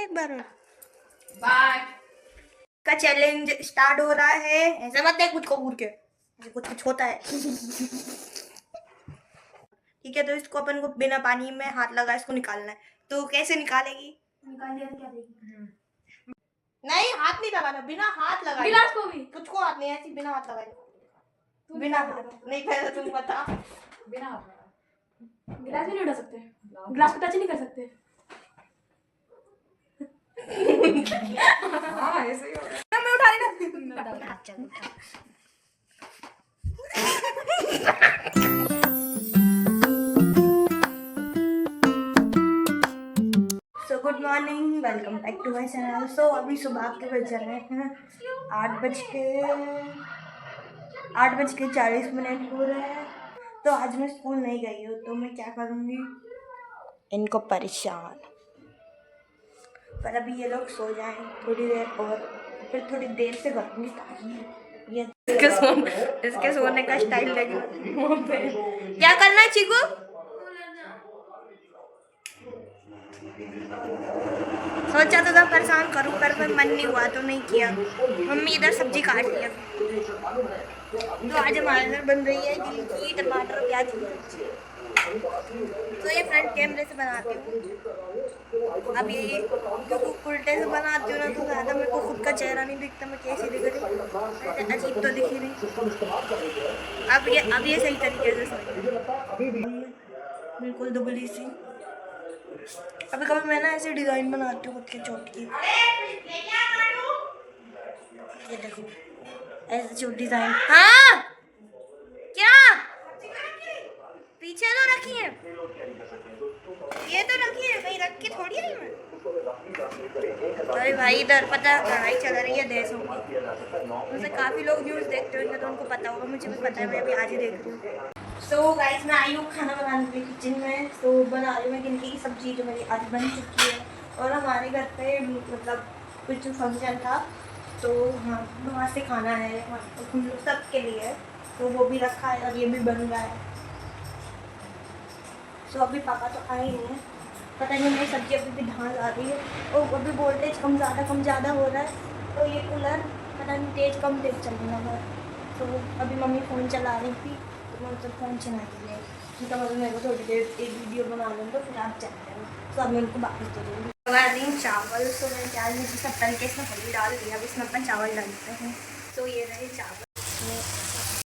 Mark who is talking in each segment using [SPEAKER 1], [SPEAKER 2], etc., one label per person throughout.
[SPEAKER 1] ना एक बार।
[SPEAKER 2] बाय
[SPEAKER 1] का चैलेंज स्टार्ट हो रहा है। ऐसे मत देख मुझको घूर के, कुछ कुछ होता है। ठीक है, तो इसको अपन को बिना पानी में हाथ लगा इसको निकालना है। तो कैसे निकालेगी?
[SPEAKER 2] निकाल दिया तो क्या देगी?
[SPEAKER 1] नहीं, हाथ नहीं लगाना, बिना हाथ लगाए।
[SPEAKER 2] गिलास को भी
[SPEAKER 1] तुझको हाथ नहीं, ऐसी बिना हाथ लगाए। बिना हाथ नहीं, पहले तुम बता।
[SPEAKER 2] बिना हाथ लगाए गिलास भी नहीं उठा सकते, गिलास को टच नहीं कर सकते। हाँ ऐसे ही होगा। मैं उठा रही ना।
[SPEAKER 1] चल उठा। Good morning, welcome back to my channel. So अभी सुबह के बज रहे हैं 8:40 हो रहे हैं। तो आज मैं स्कूल नहीं गई हूँ, तो मैं क्या करूँगी, इनको परेशान। पर अभी ये लोग सो जाएं थोड़ी देर और फिर थोड़ी देर से करूँगी, ताकि ये इसके सोने का स्टाइल लगे। क्या करना है चीकू? सोचा तो था परेशान करूँ, पर मन नहीं हुआ तो नहीं किया। मम्मी इधर सब्जी काट रही है। तो आज हमारे घर बन रही है गिलकी, टमाटर, प्याज की सब्जी। तो ये फ्रंट कैमरे से बनाती हूँ। अभी क्योंकि उल्टे से बनाती हूँ ना, तो ज़्यादा मेरे को खुद का चेहरा नहीं दिखता, मैं कैसी दिख रही, अजीब तो दिख ही नहीं। अब ये सही तरीके से सोई, बिल्कुल दुबली सी। कभी कभी मैं ना ऐसे डिजाइन बनाती हूँ खुद के चोट की। ये देखो ऐसे चोट डिजाइन। हाँ क्या? पीछे तो रखी है, ये तो रखी है, कहीं रख के थोड़ी आई मैं। अरे भाई इधर पता है लड़ाई चल रही है देशों की। मुझे काफ़ी लोग न्यूज़ देखते होंगे तो उनको पता होगा, मुझे भी पता है, मैं अभी आज ही देख रही हूँ। सो गाइस, मैं आई हूँ खाना बनाने के लिए किचन में। तो बना रही हूँ मैं गिलकी की सब्जी, जो मेरी आज बन चुकी है। और हमारे घर पे मतलब कुछ फंक्शन था, तो हाँ वहाँ से खाना है हम लोग सब के लिए, तो वो भी रखा है और ये भी बन रहा है। सो अभी पापा तो आए नहीं हैं, पता नहीं मेरी सब्जी अभी भी ढाल आ रही है और अभी वोल्टेज कम ज़्यादा हो रहा है। तो ये कूलर पता नहीं तेज़ चलने लगा है। तो अभी मम्मी फ़ोन चला रही थी, तो मैं तो फ़ोन चला के लिए ठीक है, मम्मी मेरे को थोड़ी देर एक वीडियो बना लूँगा, तो फिर आप चलते हैं। तो अब मैं उनको वापस दे दूँगी। लगा रही हूँ चावल, तो मैं प्याज में सब तल के इसमें हल्दी डाल दिया। अब इसमें अपन चावल डालते हैं। तो ये रहे चावल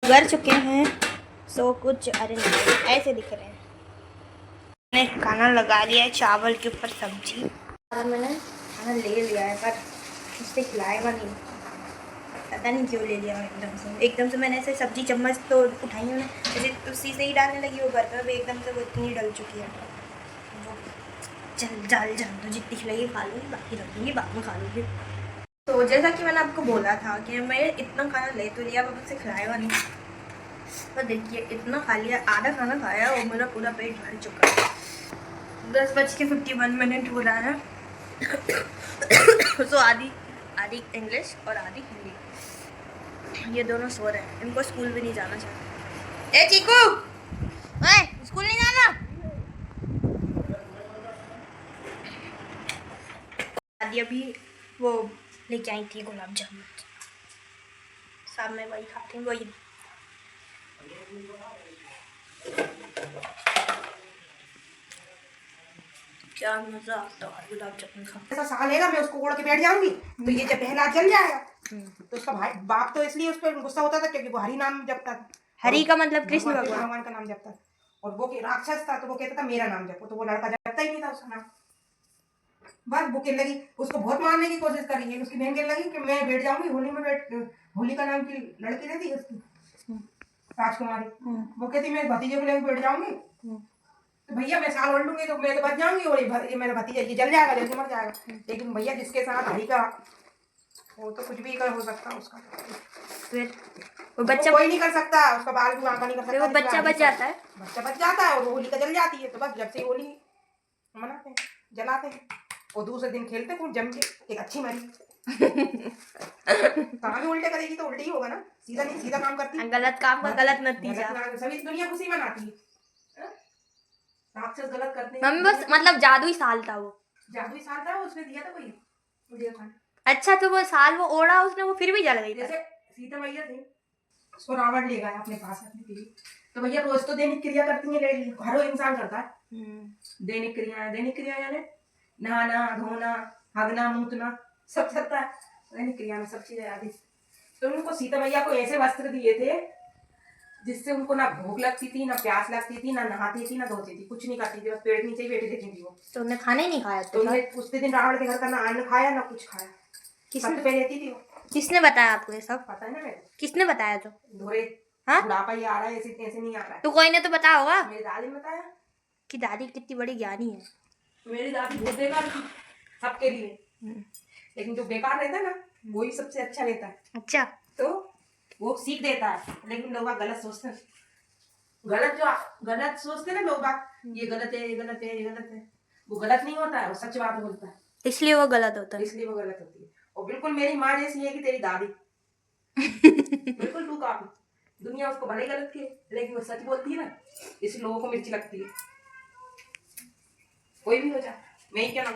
[SPEAKER 1] उगर चुके हैं। सो कुछ अरे नहीं ऐसे दिख रहे हैं। मैंने खाना लगा लिया है, चावल के ऊपर सब्जी, और मैंने खाना ले लिया है, पर उससे खिलाएगा नहीं, पता नहीं क्यों ले लिया एकदम से मैंने ऐसे सब्जी चम्मच तो उठाई मैंने, जैसे उसी से ही डालने लगी वो बर्तन में एकदम से वो इतनी डल चुकी है। वो चल तो जितनी खिलाई खा लूँगी, बाकी रख दूँगी, बाद में खा लूँगी। तो जैसा कि मैंने आपको बोला था कि मैं इतना खाना ले तो लिया, अब उससे खिलाएगा नहीं। तो देखिए इतना खा लिया, आधा खाना खाया और मेरा पूरा पेट भर चुका है। 10:51 हो रहा है। सो आधी इंग्लिश और आधी हिंदी, ये दोनों सो रहे हैं, इनको स्कूल भी नहीं जाना चाहिए। ए चीकू, ओए स्कूल नहीं जाना। आदि अभी वो लेके आई थी गुलाब जामुन, साथ में वही खाती हूँ, वही। क्या मजा आता है गुलाब जामुन खा।
[SPEAKER 3] ऐसा साल है ना, मैं उसको ओढ़ के बैठ जाऊंगी तो ये जब पहला चल जाएगा। तो उसका भाई बाप तो इसलिए उस पर गुस्सा होता था क्योंकि वो हरि नाम जपता था।
[SPEAKER 1] हरि का मतलब कृष्ण
[SPEAKER 3] भगवान का नाम जपता था, और वो राक्षस था तो वो कहता था मेरा नाम जपो, तो वो लड़का जपता ही नहीं था उसका नाम। बस वो कहने लगी, उसको बहुत मारने की कोशिश करी है, उसकी बहन कहने लगी कि मैं बैठ जाऊंगी होली में, होली का नाम की लड़की रहती है उसकी राजकुमारी, वो कहती मैं भतीजे को लेकर बैठ जाऊंगी, तो भैया मैं साल ओढ़ लूंगी तो मैं तो बच जाऊंगी और ये मेरा भतीजा ये जल जाएगा, जल्दी मर जाएगा। लेकिन भैया जिसके साथ हरी का, वो तो कुछ भी कर हो सकता है उसका,
[SPEAKER 1] फिर वो बच्चा
[SPEAKER 3] कोई नहीं कर सकता, उसका बाल भी आंका नहीं कर सकता,
[SPEAKER 1] वो बच्चा बच जाता है,
[SPEAKER 3] बच्चा बच जाता है और होली का जल जाती है। तो बस जब से होली मनाते हैं, जलाते हैं और दूसरे दिन खेलते खूब जम के, एक अच्छी मरी। कहाँ भी उल्टे करेगी तो उल्टे ही होगा ना, सीधा नहीं, सीधा काम करती है,
[SPEAKER 1] गलत काम का गलत नतीजा।
[SPEAKER 3] सभी दुनिया खुशी मनाती है, राक्षस गलत करते हैं।
[SPEAKER 1] मम्मी बस मतलब जादुई साल था वो,
[SPEAKER 3] जादुई साल था उसने दिया था कोई मुझे खाना।
[SPEAKER 1] अच्छा तो वो साल वो ओढ़ा उसने, वो फिर भी जल गई था।
[SPEAKER 3] जैसे सीता मैया थी, उसको रावण ले गया अपने पास रखने के लिए। तो भैया रोज तो दैनिक क्रिया करती है, हर इंसान करता है दैनिक क्रिया यानी नहाना धोना हगना मूतना सब करता है दैनिक क्रिया में, सब चीजें आदि। तो उनको सीता मैया को ऐसे वस्त्र दिए थे जिससे उनको ना भूख लगती थी, ना प्यास लगती थी, ना नहाती थी, ना धोती थी, कुछ नहीं करती थी, बस पेड़ नीचे ही बैठी रहती थी वो।
[SPEAKER 1] तो उन्हें खाना ही नहीं खाया
[SPEAKER 3] तो उन्होंने उस दिन रावण के घर का ना अन्न खाया ना कुछ खाया, छत पे रहती थी वो।
[SPEAKER 1] किसने बताया आपको ये सब?
[SPEAKER 3] पता है ना मेरे
[SPEAKER 1] किसने बताया? तो
[SPEAKER 3] धोरे
[SPEAKER 1] हाँ
[SPEAKER 3] बुढ़ापा ये आ रहा है, ऐसे ऐसे नहीं आ रहा है।
[SPEAKER 1] तो कोई ने तो बताया होगा
[SPEAKER 3] मेरी दादी ने बताया
[SPEAKER 1] कि दादी कितनी बड़ी ज्ञानी है।
[SPEAKER 3] मेरी दादी बहुत बेकार थी सबके लिए, लेकिन जो बेकार रहता है ना वही सबसे अच्छा रहता है।
[SPEAKER 1] अच्छा
[SPEAKER 3] तो वो सीख देता है, लेकिन लोग गलत सोचते हैं, गलत सोचते हैं ना लोग, ये गलत है ये गलत है ये गलत है। वो गलत नहीं होता है, वो सच बात बोलता है,
[SPEAKER 1] इसलिए वो गलत होता है।
[SPEAKER 3] इसलिए वो गलत होती है। और बिल्कुल मेरी माँ जैसी है कि तेरी दादी बिल्कुल तू काफी। दुनिया उसको भले गलत की लेकिन वो सच बोलती है ना, इसलिए लोगों को मिर्ची लगती है। कोई भी हो जाए, मैं ही क्या नाम,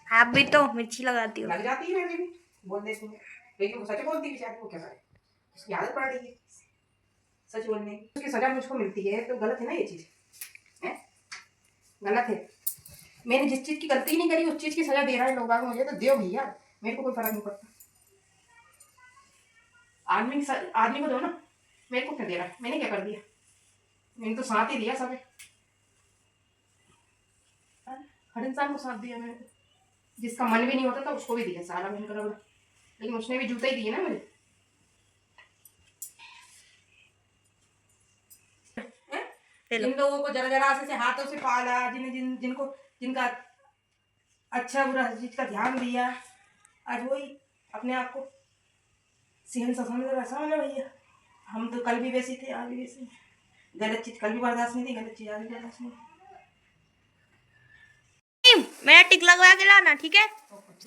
[SPEAKER 1] आप भी तो मिर्ची लगाती हो।
[SPEAKER 3] लग जाती है मेरी भी, बोल देती है, लेकिन वो सच बोलती है बेचारी, वो क्या करे, उसकी आदत पड़ रही है सच बोलने की, उसकी सजा मुझको मिलती है। तो गलत है ना ये चीज, है गलत है। मैंने जिस चीज की गलती नहीं करी उस चीज की सजा दे रहा है लोग मुझे, तो दो भैया, मेरे को कोई फर्क नहीं पड़ता। आदमी को दो ना, मेरे को क्या दे रहा है, मैंने क्या कर दिया, मैंने तो साथ ही दिया सब, हर इंसान को साथ दिया मैंने। जिसका मन भी नहीं होता था उसको भी दिया सारा मन कर, लेकिन उसने भी जूता ही दिए ना मुझे। जिन लोगों को जरा जरा से हाथों से पाला, जिनका अच्छा बुरा चीज का ध्यान दिया, आज वही अपने आप को सीएम सा समझ वैसा होना भैया। हम तो कल भी वैसे थे आज भी वैसे, गलत चीज कल भी बर्दाश्त नहीं थी, गलत चीज आज भी बर्दाश्त नहीं।
[SPEAKER 1] मेरा टिक लगवा के लाना, ठीक है?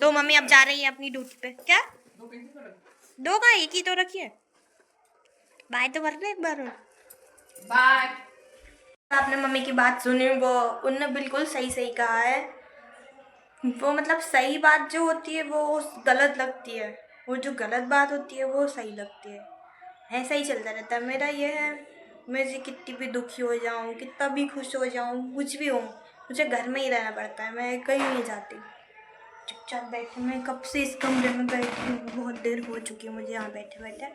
[SPEAKER 1] तो मम्मी अब जा रही है अपनी ड्यूटी पे। क्या दो का एक ही तो रखी है। बाय तो कर ले एक बार।
[SPEAKER 3] बाय।
[SPEAKER 1] आपने मम्मी की बात सुनी, वो उनने बिल्कुल सही सही कहा है। वो मतलब सही बात जो होती है वो गलत लगती है, वो जो गलत बात होती है वो सही लगती है। ऐसा ही चलता रहता है। मेरा ये है, मैं कितनी भी दुखी हो जाऊँ, कितना भी खुश हो जाऊँ, कुछ भी हो, मुझे घर में ही रहना पड़ता है। मैं कहीं नहीं जाती, चुपचाप बैठी। मैं कब से इस कमरे में बैठी हूँ, बहुत देर हो चुकी है मुझे यहाँ बैठे बैठे,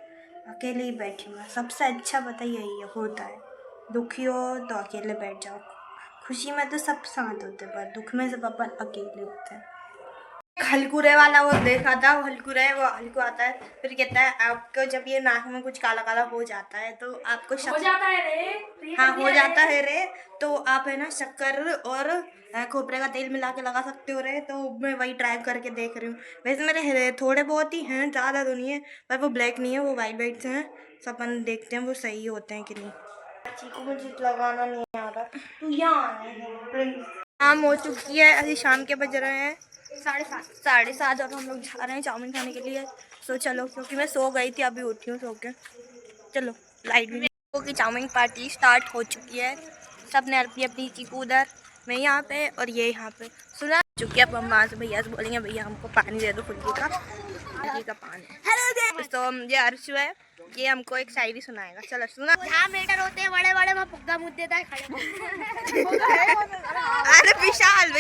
[SPEAKER 1] अकेले ही बैठी हूँ। सबसे अच्छा पता यही है, होता है दुखी हो तो अकेले बैठ जाओ, खुशी में तो सब साथ होते हैं, पर दुख में सब अपन अकेले होते हैं। हलकुरे वाला वो देखा था, वो हलकुरा है, वो हलकू आता है फिर कहता है आपको जब ये नाक में कुछ काला काला हो जाता है तो आपको
[SPEAKER 2] हो जाता है रे, तो ये
[SPEAKER 1] हाँ
[SPEAKER 2] कर
[SPEAKER 1] हो
[SPEAKER 2] दिया
[SPEAKER 1] जाता
[SPEAKER 2] रे।
[SPEAKER 1] है रे, तो आप है ना शक्कर और खोपरे का तेल मिला के लगा सकते हो रे। तो मैं वही ट्राई करके देख रही हूँ। वैसे मेरे थोड़े बहुत ही हैं, ज़्यादा तो नहीं है, पर वो ब्लैक नहीं है, वो वाइट वाइट से हैं। सब अपन देखते हैं वो सही होते हैं कि नहीं। अच्छी को मुझे लगाना नहीं आ रहा, तू यहाँ आना प्लीज। शाम हो चुकी है, अभी शाम के बज रहे हैं 7:30 और हम लोग जा रहे हैं चाउमीन खाने के लिए। तो चलो, क्योंकि मैं सो गई थी, अभी उठी हूँ सो के। चलो लाइट भी की चाउमीन पार्टी स्टार्ट हो चुकी है। सब ने अपनी अपनी चीकू उधर, मैं यहाँ पे और ये यहाँ पे सुना चुकी है। अब हम वहाँ से भैया से बोलेंगे भैया हमको पानी दे दो फुल्की का पानी। तो ये अर्शु है, ये हमको एक शायरी सुनाएगा। चलो सुना।
[SPEAKER 4] जहाँ मेटर होते हैं बड़े बड़े वहाँ पुग्गा मुँह देता है खड़े
[SPEAKER 1] अरे विशाल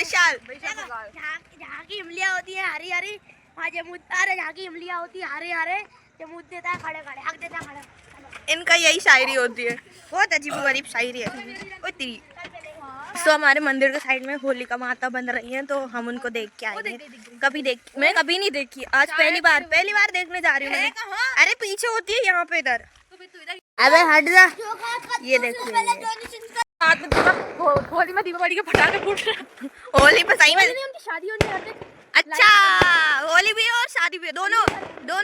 [SPEAKER 4] जहाँ की इमलियाँ होती है हरी हरी वहाँ अरे जहाँ की इमलियाँ होती है हरे हरे जो मुँह देता है खड़े खड़े हक देता है खड़े।
[SPEAKER 1] इनका यही शायरी होती है, बहुत अजीब गरीब शायरी है। ओ तेरी। तो हमारे मंदिर के साइड में होलिका माता बन रही हैं, तो हम उनको देख के आएंगे। मैं कभी नहीं देखी, आज पहली बार देखने जा रही हूँ। अरे पीछे होती है यहाँ पे, इधर। अबे हट जा। ये देखो
[SPEAKER 2] होली में दीपावली के पटाखे फूट रहे हैं।
[SPEAKER 1] होली पे सही में
[SPEAKER 2] शादी होने जाते।
[SPEAKER 1] अच्छा, होली भी और शादी भी, दोनों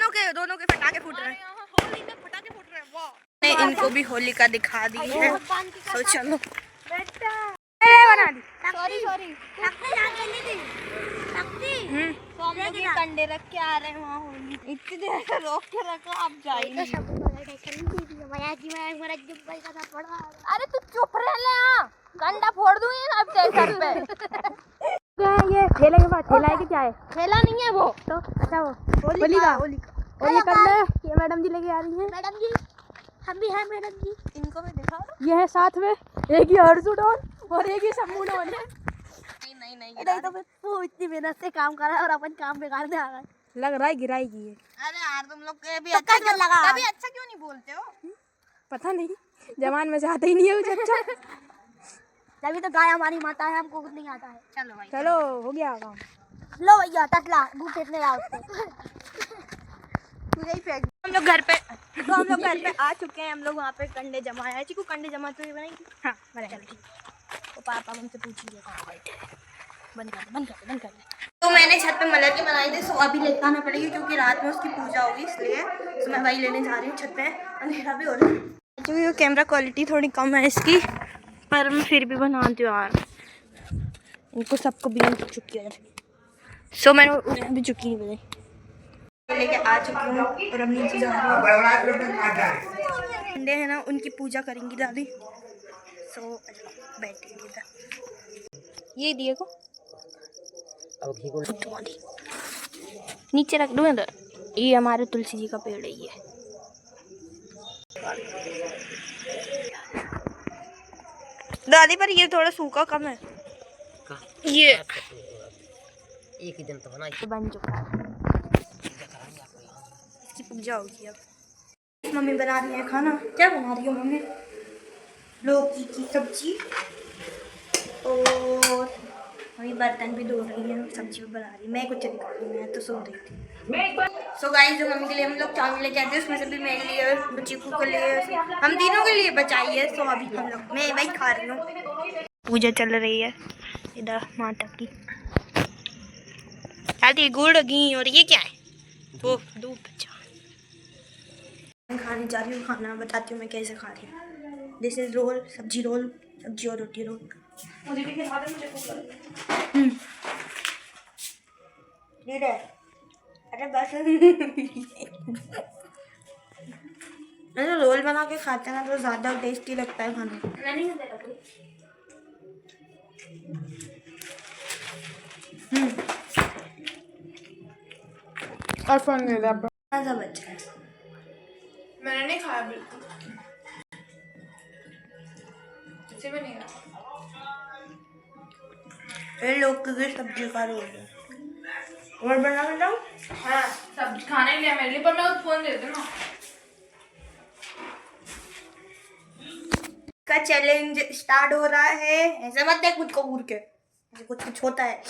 [SPEAKER 1] के पटाखे फूट रहे हैं।
[SPEAKER 2] होली में पटाखे फूट रहे हैं, वाह।
[SPEAKER 1] ने इनको भी होलिका दिखा दी है, तो चलो।
[SPEAKER 4] सॉरी
[SPEAKER 1] कंडे रख के आ रहे हैं वहाँ होली, इतनी देर से रोक के रखो, आप जाइए। अरे तू चुप रह ले, हाँ कंडा फोड़ दूंगी अब तेरे सर पे।
[SPEAKER 2] क्या है ये ठेले के पास? ठेला है कि क्या है?
[SPEAKER 4] खेला नहीं है वो
[SPEAKER 2] तो अच्छा वो
[SPEAKER 4] होली का
[SPEAKER 2] और ये कर ले, ये मैडम जी लेके आ रही हैं।
[SPEAKER 4] मैडम जी हम भी हैं मैडम जी इनको मैं दिखा
[SPEAKER 2] ये है साथ में एक ही हर्षू डॉन और एक ही शम्भू डॉन है।
[SPEAKER 4] नहीं तो फिर वो इतनी मेहनत से काम कर रहा है और अपन काम बेकार में आ रहा है।
[SPEAKER 2] लग रहा है गिराएगी ये।
[SPEAKER 4] अरे यार तुम लोग भी अच्छा क्यों लगा कभी अच्छा क्यों नहीं बोलते हो
[SPEAKER 2] पता नहीं, जवान में से आता ही नहीं है कुछ अच्छा।
[SPEAKER 4] तभी तो गाय हमारी माता है हमको कुछ नहीं आता है चलो भाई
[SPEAKER 2] चलो हो गया काम।
[SPEAKER 4] लो भैया टकला गुड़ फेंकने जाओ उसको मुझे ही फेंक
[SPEAKER 1] हम लोग घर पे आ चुके हैं। हम लोग वहाँ पे कंडे जमा है। चिकू कंडे जमा तो ये बनाएंगे। हाँ बनाएंगे। तो पापा हमसे पूछ लिए कहाँ बैठे। बंद कर दे। तो मैंने छत पे मलर की बनाई थी, सो अभी लेकर आना पड़ेगी क्योंकि रात में उसकी पूजा होगी, इसलिए तो मैं वही लेने जा रही हूँ। छत पे अंधेरा भी हो रहा है क्योंकि कैमरा क्वालिटी थोड़ी कम है इसकी, पर मैं फिर भी बनाती हूँ यार। इनको सबको भी चुकी है, सो मैंने उन्हें भी चुकी है लेके आ चुकी हूँ और अब नीचे जा रही हूँ। अंडे है ना, उनकी पूजा करेंगी दादी। सो बैठेंगे इधर। ये दिए को नीचे रख दूँ इधर। ये हमारे तुलसी जी का पेड़ है ये। दादी पर ये थोड़ा सूखा कम है। ये
[SPEAKER 5] एक ही दिन तो
[SPEAKER 1] बन चुका है। इसकी पूजा होगी अब। मम्मी बना रही है खाना। क्या बना रही हो मम्मी? लौकी की सब्जी और मम्मी बर्तन भी धो रही है, सब्जी भी बना रही है। मैं कुछ नहीं कर रही, मैं तो सो रही थी। सो गाइस जो मम्मी के लिए हम लोग चावल लेके आए थे उसमें से भी मेरे लिए, चीकू के लिए, हम तीनों के लिए बचाई है। सो अभी हम लोग मैं वही खा रही हूँ। पूजा चल रही है इधर माता की। दादी गुड़ घी और ये क्या है? वो दूध बचा। खाने जा रही हूँ खाना, बताती हूँ मैं कैसे खा रही हूँ। दिस इज रोल, सब्जी और रोटी रोल।
[SPEAKER 2] मुझे भी खिला दे, मुझे भूख लगी।
[SPEAKER 1] अरे बस ऐसे रोल बना के खाते हैं ना तो ज़्यादा टेस्टी लगता है खाने में।
[SPEAKER 2] मैं नहीं देता कोई। और फोन दे दे आप।
[SPEAKER 1] ज़्यादा बचा है।
[SPEAKER 2] मैंने नहीं खाया बिल्कुल। इसे भी नहीं खाया।
[SPEAKER 1] ये लोग की सब्जी का रोल है। और बना के लाऊं?
[SPEAKER 2] हाँ सब्जी खाने लिया मेरे लिए, पर मैं उस फोन दे दूँ ना।
[SPEAKER 1] का चैलेंज स्टार्ट हो रहा है। ऐसे मत देख खुद को घूर के, ऐसे कुछ होता है।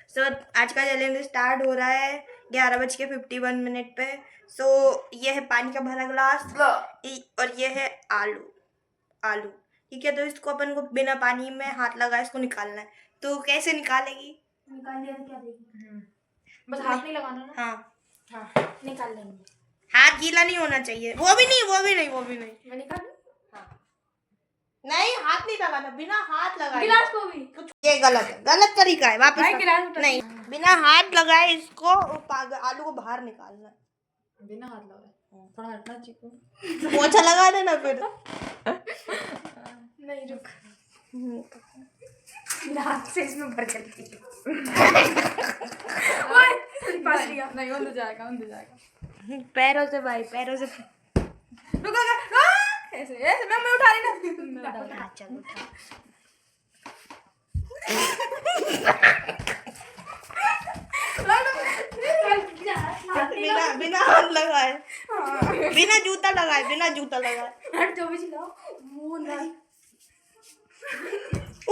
[SPEAKER 1] सो आज का चैलेंज स्टार्ट हो रहा है 11:51 पे। सो ये है पानी का भरा ग्लास और ये है आलू। ठीक है, तो इसको अपन को बिना पानी में हाथ लगाए इसको निकालना है। तो कैसे निकालेगी?
[SPEAKER 2] निकाल लिया तो क्या देगी? बस हाथ नहीं लगाना ना।
[SPEAKER 1] हाँ,
[SPEAKER 2] हाँ निकाल लेंगे।
[SPEAKER 1] हाथ गीला नहीं होना चाहिए। वो भी नहीं।
[SPEAKER 2] मैं निकाल
[SPEAKER 1] नहीं, हाथ नहीं लगाना, बिना हाथ लगाए।
[SPEAKER 2] गिलास को भी।
[SPEAKER 1] ये गलत तरीका है। वापस
[SPEAKER 2] भाई
[SPEAKER 1] कर।
[SPEAKER 2] गिलास उठा
[SPEAKER 1] नहीं, बिना हाथ लगाए इसको आलू को बाहर निकालना।
[SPEAKER 2] बिना हाथ लगाए थोड़ा हटना चाहिए।
[SPEAKER 1] पोछा लगा देना फिर।
[SPEAKER 2] नहीं रुक, हाथ से इसमें भर चलती है। पास लिया नहीं, अंदर जाएगा।
[SPEAKER 1] पैरों से भाई, पैरों से।
[SPEAKER 2] रुको ऐसे मैं उठा रही ना।
[SPEAKER 1] हाँ, चल उठा। बिना हाथ लगाए, बिना जूता लगाए।
[SPEAKER 2] हट जो भी चिल्लाओ वो नहीं।
[SPEAKER 1] ओ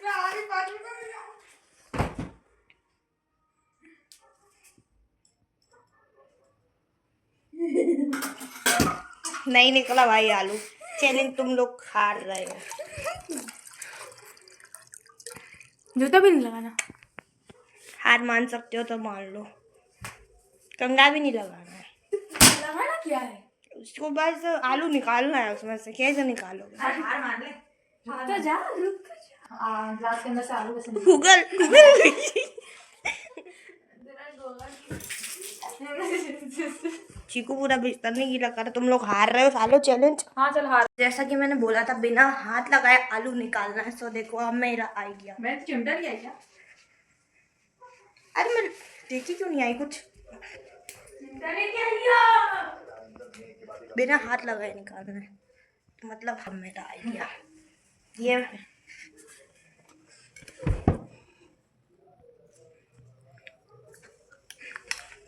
[SPEAKER 2] मैं आ रही बात में।
[SPEAKER 1] नहीं निकला भाई आलू। चैलेंज तुम लोग हार रहे हो।
[SPEAKER 2] जूता भी नहीं लगाना।
[SPEAKER 1] हार मान सकते हो तो मान लो। कंगा भी नहीं लगाना है।
[SPEAKER 2] लगाना क्या है?
[SPEAKER 1] उसको बस आलू निकालना है उसमें से। कैसे निकालोगे?
[SPEAKER 2] हार मान ले। रुक तो जा। ग्लास के अंदर से आलू कैसे
[SPEAKER 1] गूगल चीकू पूरा बिस्तर नहीं गीला कर, तुम लोग हार रहे हो सालो चैलेंज।
[SPEAKER 2] हाँ चल हार।
[SPEAKER 1] जैसा कि मैंने बोला था बिना हाथ लगाए आलू निकालना है। सो देखो अब मेरा आ गया।
[SPEAKER 2] मैं तो चिमटा लिया क्या?
[SPEAKER 1] अरे मैं देखी क्यों नहीं आई कुछ।
[SPEAKER 2] चिमटा लेके आइया।
[SPEAKER 1] बिना हाथ लगाए निकालना है तो मतलब अब मेरा आ गया। ये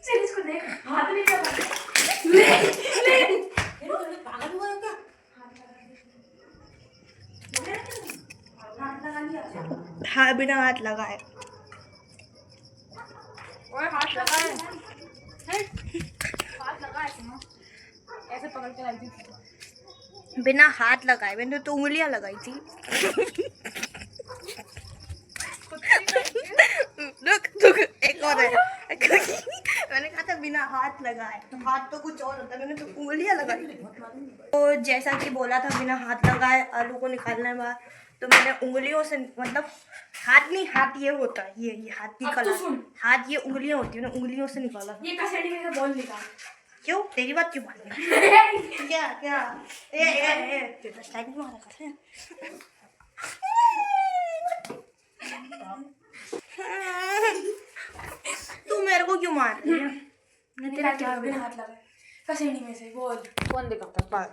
[SPEAKER 2] चल इसको देख, हाथ नहीं लगा। ले ले।
[SPEAKER 3] पागल हुआ है क्या?
[SPEAKER 2] हाथ लगा लिया।
[SPEAKER 1] हाँ बिना हाथ लगाए।
[SPEAKER 2] ओए हाथ लगा है। हाथ लगा है सुनो। ऐसे पकड़ के लाई थी।
[SPEAKER 1] बिना हाथ लगाए मैंने तो उंगलियां लगाई थी। रुक रुक एक और है। मैंने कहा था बिना हाथ लगाए, तो हाथ तो कुछ और होता है, मैंने तो उंगलियां लगाई थी। तो जैसा कि बोला था बिना हाथ लगाए आलू को निकालने के बाद तो मैंने उंगलियों से मतलब हाथ नहीं, हाथ ये होता है, ये हाथ
[SPEAKER 2] अब
[SPEAKER 1] निकाला।
[SPEAKER 2] तो सुन।
[SPEAKER 1] हाथ ये उंगलियां होती है ना, उंगलियों से निकाला।
[SPEAKER 2] ये कसेड़ी में से बॉल निकाल।
[SPEAKER 1] क्यों तेरी बात क्यों मान रही? क्या क्या ए तेरा स्ट्राइक मारा कर। तू मेरे को क्यों मार रही है? मैं तेरा क्या
[SPEAKER 2] हाथ लगा कसेड़ी में से बॉल।
[SPEAKER 3] कौन दिखाता है?